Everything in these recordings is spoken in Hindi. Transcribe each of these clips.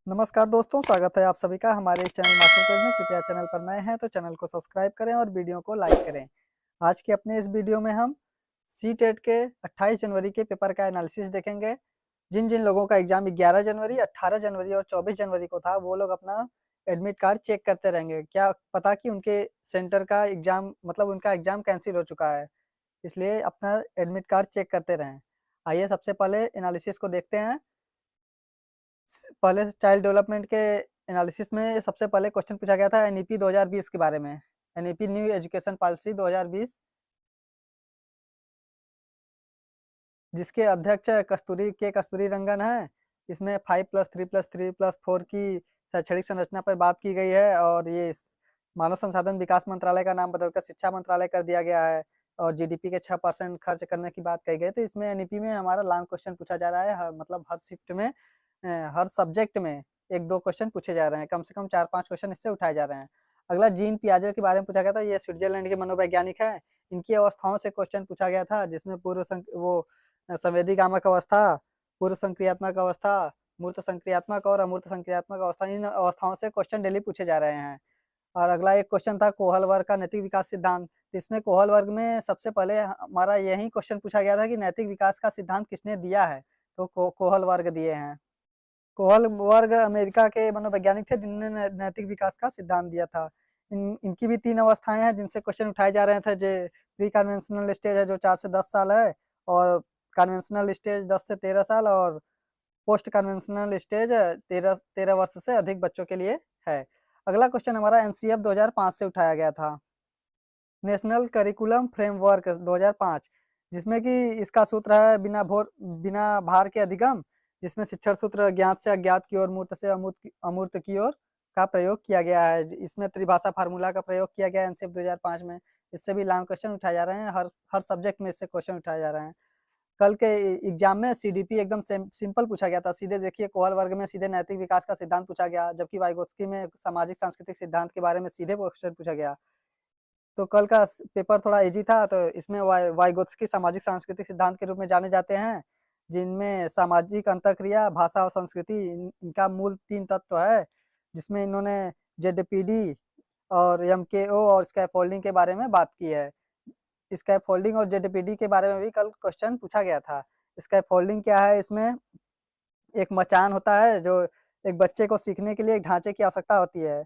नमस्कार दोस्तों, स्वागत है आप सभी का हमारे इस चैनल मास्टर पेज में। कृपया चैनल पर नए हैं तो चैनल को सब्सक्राइब करें और वीडियो को लाइक करें। आज के अपने इस वीडियो में हम सी-टेट के 28 जनवरी के पेपर का एनालिसिस देखेंगे। जिन जिन लोगों का एग्जाम 11 जनवरी, 18 जनवरी और 24 जनवरी को था, वो लोग अपना एडमिट कार्ड चेक करते रहेंगे। क्या पता कि उनके सेंटर का एग्जाम मतलब उनका एग्जाम कैंसिल हो चुका है, इसलिए अपना एडमिट कार्ड चेक करते रहें। आइए सबसे पहले एनालिसिस को देखते हैं। पहले चाइल्ड डेवलपमेंट के एनालिसिस में सबसे पहले क्वेश्चन पूछा गया था एनईपी 2020 के बारे में। एनईपी न्यू एजुकेशन पॉलिसी 2020, जिसके अध्यक्ष कस्तूरी रंगन है। इसमें 5+3+3+4 की शैक्षणिक संरचना पर बात की गई है और ये मानव संसाधन विकास मंत्रालय का नाम बदलकर शिक्षा मंत्रालय कर दिया गया है और जीडीपी के 6% खर्च करने की बात कही गई। तो इसमें एनईपी में हमारा लॉन्ग क्वेश्चन पूछा जा रहा है, मतलब हर शिफ्ट में हर सब्जेक्ट में 1-2 क्वेश्चन पूछे जा रहे हैं, कम से कम 4-5 क्वेश्चन इससे उठाए जा रहे हैं। अगला जीन पियाजे के बारे में पूछा गया था। ये स्विट्जरलैंड के मनोवैज्ञानिक हैं। इनकी अवस्थाओं से क्वेश्चन पूछा गया था, जिसमें संवेदी कामक अवस्था, पूर्व संक्रियात्मक अवस्था, मूर्त संक्रियात्मक और अमूर्त संक्रियात्मक अवस्था, इन अवस्थाओं से क्वेश्चन डेली पूछे जा रहे हैं। और अगला एक क्वेश्चन था कोहल वर्ग का नैतिक विकास सिद्धांत। इसमें कोहल वर्ग में सबसे पहले हमारा यही क्वेश्चन पूछा गया था कि नैतिक विकास का सिद्धांत किसने दिया है, तो कोहल वर्ग दिए हैं। कोहल वर्ग अमेरिका के मनोवैज्ञानिक थे जिन्होंने नैतिक विकास का सिद्धांत दिया था। इनकी भी 3 अवस्थाएं हैं जिनसे क्वेश्चन उठाए जा रहे थे। जो प्री कन्वेंशनल स्टेज है जो 4 से 10 साल है, और कन्वेंशनल स्टेज 10 से 13 साल, और पोस्ट कन्वेंशनल स्टेज 13 वर्ष से अधिक बच्चों के लिए है। अगला क्वेश्चन हमारा एनसीएफ 2005 से उठाया गया था, नेशनल करिकुलम फ्रेमवर्क 2005, जिसमें कि इसका सूत्र है बिना भार के अधिगम, जिसमें शिक्षण सूत्र ज्ञात से अज्ञात की ओर, मूर्त से अमूर्त की ओर का प्रयोग किया गया है। इसमें त्रिभाषा फार्मूला का प्रयोग किया गया है एनसीएफ 2005 में। इससे भी लॉन्ग क्वेश्चन उठाए जा रहे हैं, हर हर सब्जेक्ट में इससे क्वेश्चन उठाए जा रहे हैं। कल के एग्जाम में सीडीपी एकदम सिंपल पूछा गया था। सीधे देखिए, कोहल वर्ग में सीधे नैतिक विकास का सिद्धांत पूछा गया, जबकि वाइगोत्स्की में सामाजिक सांस्कृतिक सिद्धांत के बारे में सीधे क्वेश्चन पूछा गया। तो कल का पेपर थोड़ा इजी था, तो इसमें वाइगोत्स्की सामाजिक सांस्कृतिक सिद्धांत के रूप में जाने जाते हैं, जिनमें सामाजिक अंतःक्रिया, भाषा और संस्कृति इनका मूल 3 तत्व है, जिसमें इन्होंने जेडपीडी और एमकेओ और स्कैफोल्डिंग के बारे में बात की है। स्कैफोल्डिंग और जेडपीडी के बारे में भी कल क्वेश्चन पूछा गया था। स्कैफोल्डिंग क्या है? इसमें एक मचान होता है जो एक बच्चे को सीखने के लिए एक ढांचे की आवश्यकता होती है।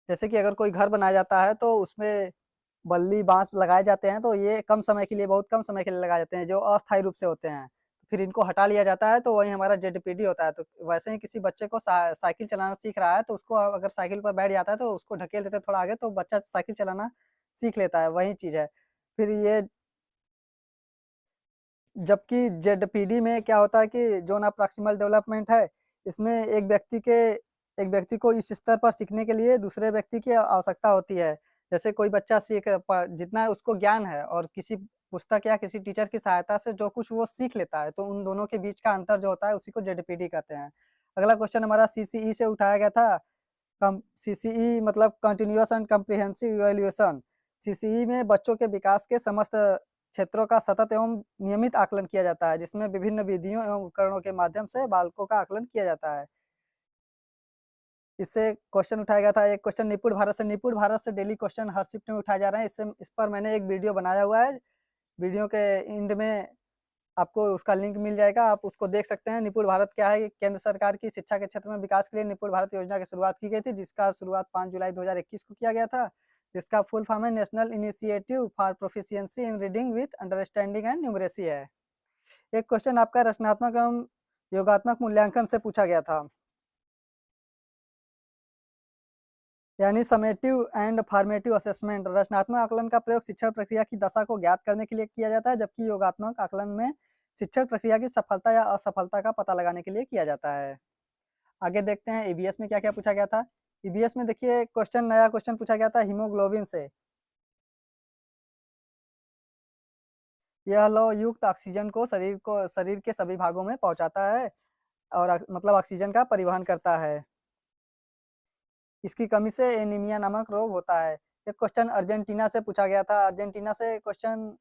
जैसे कि अगर कोई घर बनाया जाता है तो उसमें बल्ली, बाँस लगाए जाते हैं, तो ये कम समय के लिए, बहुत कम समय के लिए लगाए जाते हैं, जो अस्थायी रूप से होते हैं। फिर इनको हटा लिया जाता है, तो वही हमारा जेडपीडी होता है। तो वैसे ही किसी बच्चे को साइकिल चलाना सीख रहा है, तो उसको अगर साइकिल पर बैठ जाता है, तो उसको ढकेल देते हैं थोड़ा आगे, तो बच्चा साइकिल चलाना सीख लेता है, वही चीज़ है। फिर ये जबकि जेडपीडी में क्या होता है कि ज़ोन ऑफ प्रॉक्सिमल डेवलपमेंट है, इसमें एक व्यक्ति को इस स्तर पर सीखने के लिए दूसरे व्यक्ति की आवश्यकता होती है। जैसे कोई बच्चा जितना उसको ज्ञान है और किसी पुस्तक या किसी टीचर की सहायता से जो कुछ वो सीख लेता है, तो उन दोनों के बीच का अंतर जो होता है उसी को जेडपीडी कहते हैं। अगला क्वेश्चन हमारा सीसीई से उठाया गया था। सीसीई मतलब continuous and comprehensive evaluation. CCE में बच्चों के विकास के समस्त क्षेत्रों का सतत एवं नियमित आकलन किया जाता है, जिसमें विभिन्न विधियों एवं उपकरणों के माध्यम से बालकों का आकलन किया जाता है। इससे क्वेश्चन उठाया गया था। एक क्वेश्चन निपुण भारत से डेली क्वेश्चन हर शिफ्ट में उठाए जा रहे हैं। इस पर मैंने एक वीडियो बनाया हुआ है। वीडियो के एंड में आपको उसका लिंक मिल जाएगा, आप उसको देख सकते हैं। निपुण भारत क्या है? केंद्र सरकार की शिक्षा के क्षेत्र में विकास के लिए निपुण भारत योजना की शुरुआत की गई थी, जिसका शुरुआत 5 जुलाई 2021 को किया गया था। जिसका फुल फॉर्म है national initiative for proficiency in reading with understanding and numeracy है। एक क्वेश्चन आपका रचनात्मक एवं योगात्मक मूल्यांकन से पूछा गया था, यानी समेटिव एंड फॉर्मेटिव असेसमेंट। रचनात्मक आकलन का प्रयोग शिक्षण प्रक्रिया की दशा को ज्ञात करने के लिए किया जाता है, जबकि योगात्मक आकलन में शिक्षण प्रक्रिया की सफलता या असफलता का पता लगाने के लिए किया जाता है। आगे देखते हैं ईबीएस में क्या क्या पूछा गया था। ईबीएस में देखिए नया क्वेश्चन पूछा गया था हीमोग्लोबिन से। यह लौह युक्त ऑक्सीजन को शरीर के सभी भागों में पहुंचाता है और मतलब ऑक्सीजन का परिवहन करता है। इसकी कमी से एनीमिया नामक रोग होता है। एक क्वेश्चन अर्जेंटीना से पूछा गया था। अर्जेंटीना से क्वेश्चन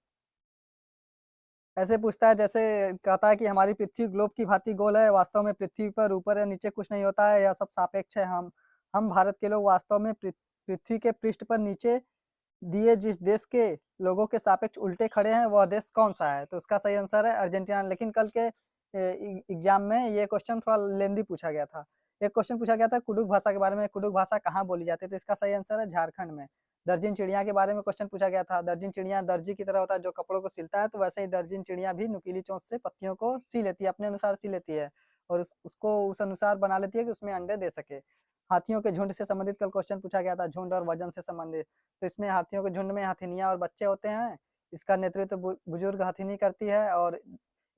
ऐसे पूछता है जैसे कहता है कि हमारी पृथ्वी ग्लोब की भांति गोल है, वास्तव में पृथ्वी पर ऊपर या नीचे कुछ नहीं होता है, यह सब सापेक्ष है। हम भारत के लोग वास्तव में पृथ्वी के पृष्ठ पर नीचे दिए जिस देश के लोगों के सापेक्ष उल्टे खड़े हैं वह देश कौन सा है? तो उसका सही आंसर है अर्जेंटीना। लेकिन कल के एग्जाम में ये क्वेश्चन थोड़ा लेंदी पूछा गया था। एक क्वेश्चन पूछा गया था कुडुख भाषा के बारे में, कुडुख भाषा कहाँ बोली जाती है? तो इसका सही आंसर है झारखंड में। दर्जन चिड़िया के बारे में क्वेश्चन पूछा गया था। दर्जन चिड़िया दर्जी की तरह होता है जो कपड़ों को सिलता है, तो वैसे ही दर्जन चिड़िया भी नुकीली चोंच से पत्तियों को सी लेती है, अपने अनुसार सी लेती है और उसको उस अनुसार बना लेती है कि उसमें अंडे दे सके। हाथियों के झुंड से संबंधित कल क्वेश्चन पूछा गया था, झुंड और वजन से संबंधित। तो इसमें हाथियों के झुंड में हथिनियां और बच्चे होते हैं। इसका नेतृत्व बुजुर्ग हथिनी करती है और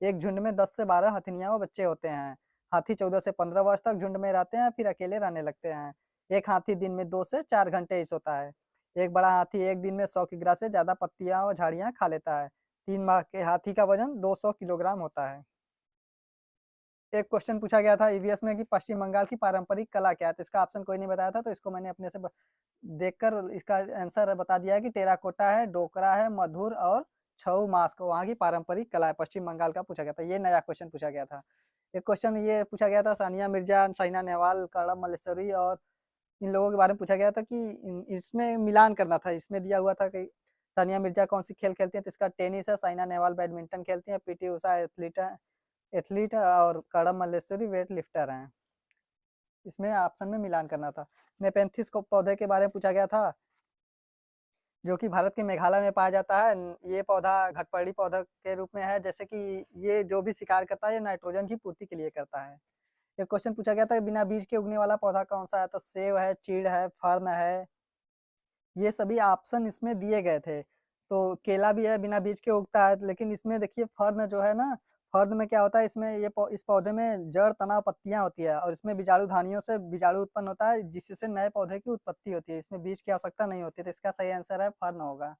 एक झुंड में 10 से 12 हथिनियां और बच्चे होते हैं। हाथी 14 से 15 वर्ष तक झुंड में रहते हैं, फिर अकेले रहने लगते हैं। एक हाथी दिन में 2 से 4 घंटे ही सोता है। एक बड़ा हाथी एक दिन में 100 किग्रा से ज्यादा पत्तियां और झाड़ियां खा लेता है। 3 माह के हाथी का वजन 200 किलोग्राम होता है। एक क्वेश्चन पूछा गया था ईवीएस में कि पश्चिम बंगाल की पारंपरिक कला क्या है? तो इसका ऑप्शन कोई नहीं बताया था, तो इसको मैंने अपने से देखकर इसका आंसर बता दिया है कि टेराकोटा है, डोकरा है, मधुर और छऊ मास्क वहाँ की पारंपरिक कला है। पश्चिम बंगाल का पूछा गया था, ये नया क्वेश्चन पूछा गया था। एक क्वेश्चन ये पूछा गया था सानिया मिर्जा, साइना नेहवाल, कर्णम मल्लेश्वरी और इन लोगों के बारे में पूछा गया था कि इसमें मिलान करना था। इसमें दिया हुआ था कि सानिया मिर्जा कौन सी खेल खेलती है? तो इसका टेनिस है, साइना नेहवाल बैडमिंटन खेलती है, पीटी उषा एथलीट और कर्णम मल्लेश्वरी वेट लिफ्टर हैं। इसमें ऑप्शन में मिलान करना था। नेपेंथिस को पौधे के बारे में पूछा गया था जो कि भारत के मेघालय में पाया जाता है। ये पौधा घटपर्णी पौधा के रूप में है, जैसे कि ये जो भी शिकार करता है ये नाइट्रोजन की पूर्ति के लिए करता है। एक क्वेश्चन पूछा गया था बिना बीज के उगने वाला पौधा कौन सा है? तो सेब है, चीड़ है, फर्न है। ये सभी ऑप्शन इसमें दिए गए थे। तो केला भी है, बिना बीज के उगता है, लेकिन इसमें देखिए फर्न जो है ना, फर्न में क्या होता है, इसमें इस पौधे में जड़, तना, पत्तियां होती है और इसमें बीजाणु धानियों से बीजाणु उत्पन्न होता है जिससे नए पौधे की उत्पत्ति होती है। इसमें बीज की आवश्यकता नहीं होती, तो इसका सही आंसर है फर्न होगा।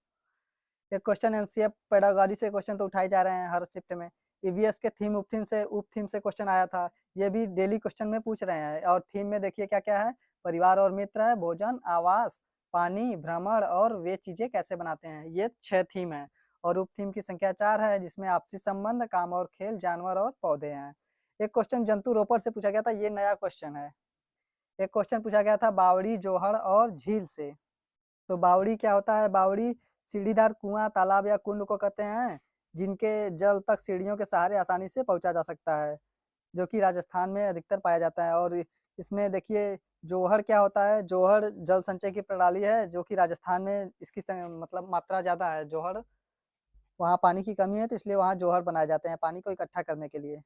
एक क्वेश्चन एनसीएफ पेडागोजी से क्वेश्चन तो उठाए जा रहे हैं हर शिफ्ट में। ईवीएस के थीम उप थीम से क्वेश्चन आया था। ये भी डेली क्वेश्चन में पूछ रहे हैं और थीम में देखिए क्या क्या है। परिवार और मित्र है, भोजन, आवास, पानी, भ्रमण और वे चीजें कैसे बनाते हैं। ये 6 थीम है और उप थीम की संख्या 4 है जिसमें आपसी संबंध, काम और खेल, जानवर और पौधे हैं। एक क्वेश्चन जंतु रोपड़ से पूछा गया था, ये नया क्वेश्चन है। एक क्वेश्चन पूछा गया था बावड़ी, जोहड़ और झील से। तो बावड़ी क्या होता है? बावड़ी सीढ़ीदार कुआं, तालाब या कुंड को कहते हैं जिनके जल तक सीढ़ियों के सहारे आसानी से पहुंचा जा सकता है, जो कि राजस्थान में अधिकतर पाया जाता है। और इसमें देखिए जोहड़ क्या होता है? जोहड़ जल संचय की प्रणाली है जो कि राजस्थान में इसकी मतलब मात्रा ज्यादा है। जोहड़ वहाँ पानी की कमी है तो इसलिए वहाँ जोहड़ बनाए जाते हैं पानी को इकट्ठा करने के लिए।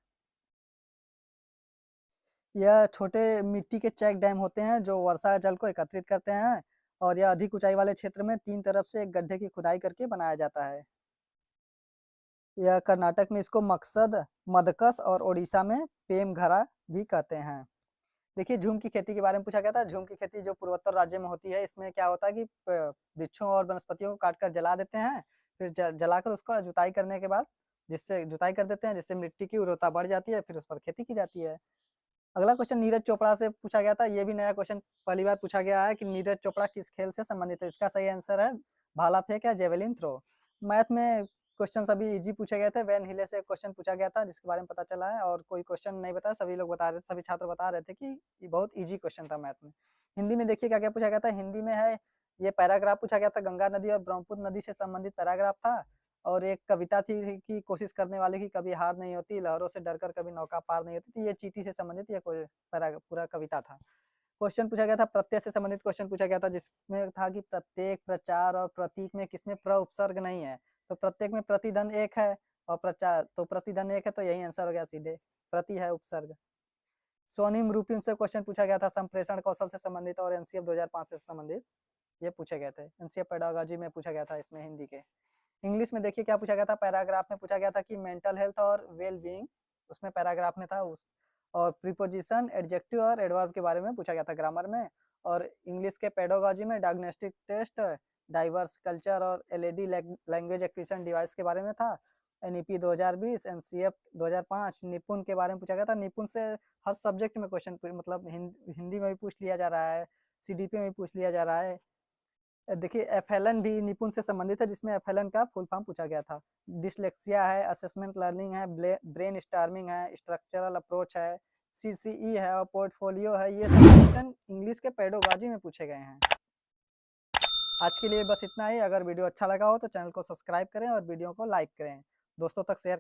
यह छोटे मिट्टी के चेक डैम होते हैं जो वर्षा जल को एकत्रित करते हैं और यह अधिक ऊंचाई वाले क्षेत्र में 3 तरफ से एक गड्ढे की खुदाई करके बनाया जाता है। यह कर्नाटक में इसको मकसद, मदकस और ओडिशा में पेमघरा भी कहते हैं। देखिए झूम की खेती के बारे में पूछा गया था। झूम की खेती जो पूर्वोत्तर राज्य में होती है, इसमें क्या होता है कि वृक्षों और वनस्पतियों को काट कर जला देते हैं, फिर जलाकर उसका जुताई करने के बाद जिससे जुताई कर देते हैं जिससे मिट्टी की उर्वरता बढ़ जाती है, फिर उस पर खेती की जाती है। अगला क्वेश्चन नीरज चोपड़ा से पूछा गया था। ये भी नया क्वेश्चन पहली बार पूछा गया है कि नीरज चोपड़ा किस खेल से संबंधित है। इसका सही आंसर है भाला फेंक या जेवेलिन थ्रो। मैथ में क्वेश्चन सभी इजी पूछे गए थे। वैन हिले से क्वेश्चन पूछा गया था जिसके बारे में पता चला है और कोई क्वेश्चन नहीं बताया। सभी लोग बता रहे, सभी छात्र बता रहे थे कि ये बहुत इजी क्वेश्चन था मैथ में। हिंदी में देखिए क्या क्या पूछा गया था। हिंदी में है ये पैराग्राफ पूछा गया था, गंगा नदी और ब्रह्मपुत्र नदी से संबंधित पैराग्राफ था और एक कविता थी कि कोशिश करने वाले की कभी हार नहीं होती, लहरों से डरकर कभी नौका पार नहीं होती थी। ये चींटी से संबंधित ये पूरा कविता था। क्वेश्चन पूछा गया था प्रत्यय से संबंधित क्वेश्चन पूछा गया था जिसमें था कि प्रत्येक, प्रचार और प्रतीक में किसमें प्र उपसर्ग नहीं है। तो प्रत्येक में प्रतिधन एक है और प्रचार तो प्रतिधन एक है, तो यही आंसर हो गया सीधे, प्रति है उपसर्ग। स्वनिम रूपिम से क्वेश्चन पूछा गया था संप्रेषण कौशल से संबंधित और एनसीएफ 2005 से संबंधित ये पूछे गए थे। एनसीएफ पेडागोजी में पूछा गया था इसमें हिंदी के। इंग्लिश में देखिए क्या पूछा गया था। पैराग्राफ में पूछा गया था कि मेंटल हेल्थ और वेल बीइंग, उसमें पैराग्राफ में था उस और प्रीपोजिशन, एडजेक्टिव और एडवर्ब के बारे में पूछा गया था ग्रामर में। और इंग्लिश के पेडागोजी में डायग्नोस्टिक टेस्ट, डाइवर्स कल्चर और एलईडी लैंग्वेज एक्विजिशन डिवाइस के बारे में था। एनईपी 2020, एनसीएफ 2005 निपुण के बारे में पूछा गया था। निपुण से हर सब्जेक्ट में क्वेश्चन मतलब हिंदी में भी पूछ लिया जा रहा है, सीडीपी में भी पूछ लिया जा रहा है। देखिए एफएलएन भी निपुण से संबंधित है, जिसमें एफएलएन का फुल फॉर्म पूछा गया था। डिसलेक्सिया है, असेसमेंट लर्निंग है, ब्रेन स्टॉर्मिंग है, स्ट्रक्चरल अप्रोच है, सीसीई है और पोर्टफोलियो है। ये सब क्वेश्चन इंग्लिश के पेडागोजी में पूछे गए हैं। आज के लिए बस इतना ही। अगर वीडियो अच्छा लगा हो तो चैनल को सब्सक्राइब करें और वीडियो को लाइक करें, दोस्तों तक शेयर